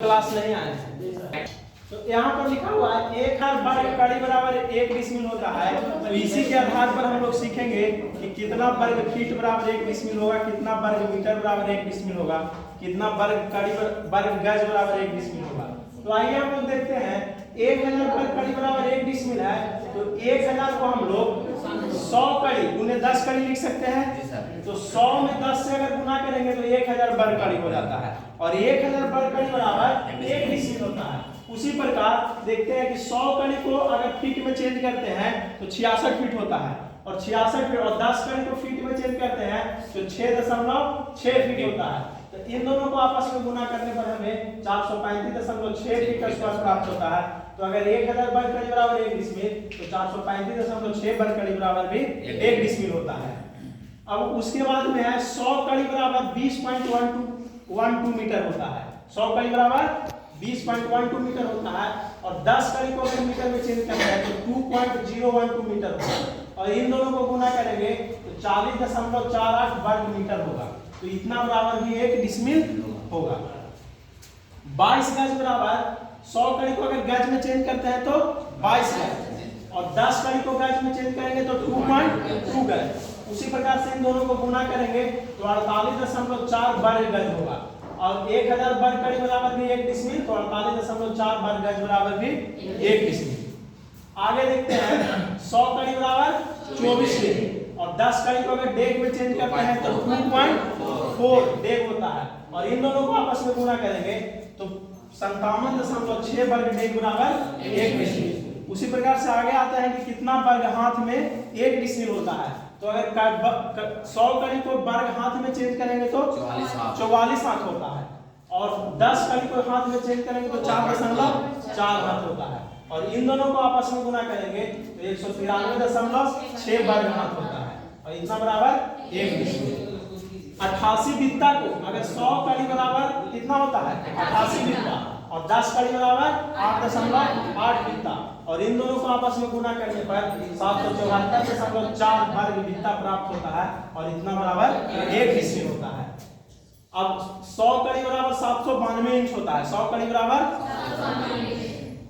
Class नहीं आए हैं। तो यहाँ पर लिखा हुआ है 1000 वर्ग कड़ी बराबर 1 डिसमिल होता है। तो इसी के आधार पर हम लोग सीखेंगे कि कितना वर्ग फीट बराबर 1 डिसमिल होगा, कितना वर्ग मीटर बराबर 1 डिसमिल होगा, कितना वर्ग कड़ी वर्ग गज बराबर 1 डिसमिल होगा। तो आइए हम लोग देखते हैं 1000 वर्ग कड़ी बराबर 1 डिसमिल है। तो 1000 को हम लोग 100 कड़ी गुने 10 कड़ी लिख सकते हैं। तो 100 में 10 से अगर गुना करेंगे तो 1000 वर्ग कड़ी हो जाता है और 1000 वर्ग कड़ी बराबर 1 डिसमिल होता है। उसी प्रकार देखते हैं कि 100 कड़ी को अगर फीट में चेंज करते हैं तो 66 फीट होता है और 66 फीट और 10 कड़ी को फीट में चेंज करते हैं तो 6.6 फीट होता है। तो इन दोनों को आपस में गुना करने पर हमें 435.6 फीट का स्क्वायर प्राप्त होता है। तो अगर 1000 वर्ग कड़ी बराबर 1 डिसमिल तो 435.6 वर्ग कड़ी बराबर भी 1 डिसमिल होता है। अब उसके बाद में है 100 कड़ी बराबर 20.12 मीटर होता है। 100 कड़ी बराबर 20.12 मीटर होता है और 10 कड़ी को अगर मीटर में चेंज करना है तो 2.012 मीटर होगा और इन दोनों को गुना करेंगे तो 40.48 वर्ग मीटर होगा। तो इतना बराबर भी 1 डिसमिल होगा। 22 गज बराबर 100 कड़ी को अगर गज में चेंज करते हैं तो 22 गज और 10 कड़ी को गज में चेंज करेंगे तो 2.2 गज। उसी प्रकार से इन दोनों को गुना करेंगे तो 48.4 वर्ग गज होगा और 1000 वर्ग कड़ी बराबर भी 1 डिसमिल तो 48.4 वर्ग गज बराबर भी 1 डिसमिल। आगे देखते हैं 100 कड़ी बराबर 24 डेग और 10 कड़ी को अगर डेग में चेंज करते हैं तो 2.4 डेग होता है और इन दोनों को आपस में गुना करेंगे तो 57.6 वर्ग डेग बराबर 1 डिसमिल। उसी प्रकार से आगे आता है कि कितना वर्ग हाथ में 1 डिसमिल होता है। तो अगर 100 कड़ी को वर्ग हाथ में चेंज करेंगे तो 44 हाथ होता है और 10 कड़ी को हाथ में चेंज करेंगे तो 4.4 हाथ होता है और इन दोनों को आपस में गुना करेंगे तो 193.6 वर्ग हाथ होता है और इतना बराबर 1 डिसमिल। 88 बित्ता को अगर 100 कड़ी बराबर कितना होता है 88 बित्ता और 10 कड़ी बराबर 8.8 बित्ता और इन दोनों को आपस में गुना करने पर 774.4 वर्ग बित्ता प्राप्त होता है और इतना बराबर 1 डिसमिल होता है। अब 100 कड़ी बराबर 792 इंच होता है। 100 कड़ी बराबर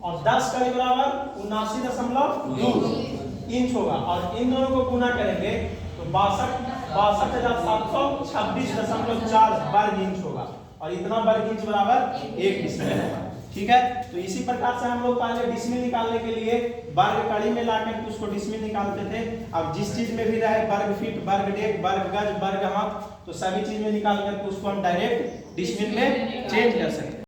और 10 कड़ी बराबर 79.2 इंच होगा और इन दोनों को गुना करेंगे तो 62,726.4 वर्ग इंच होगा और इतना वर्ग इंच बराबर 1 डिसमिल होगा। ठीक है, तो इसी प्रकार से हम लोग पहले डिसमिल निकालने के लिए वर्ग कड़ी में लाकर उसको डिसमिल निकालते थे। अब जिस चीज में भी रहे वर्ग फीट वर्ग डेग वर्ग गज वर्ग हाथ तो सभी चीज में निकाल कर उसको हम डायरेक्ट डिसमिल में चेंज कर सकते हैं।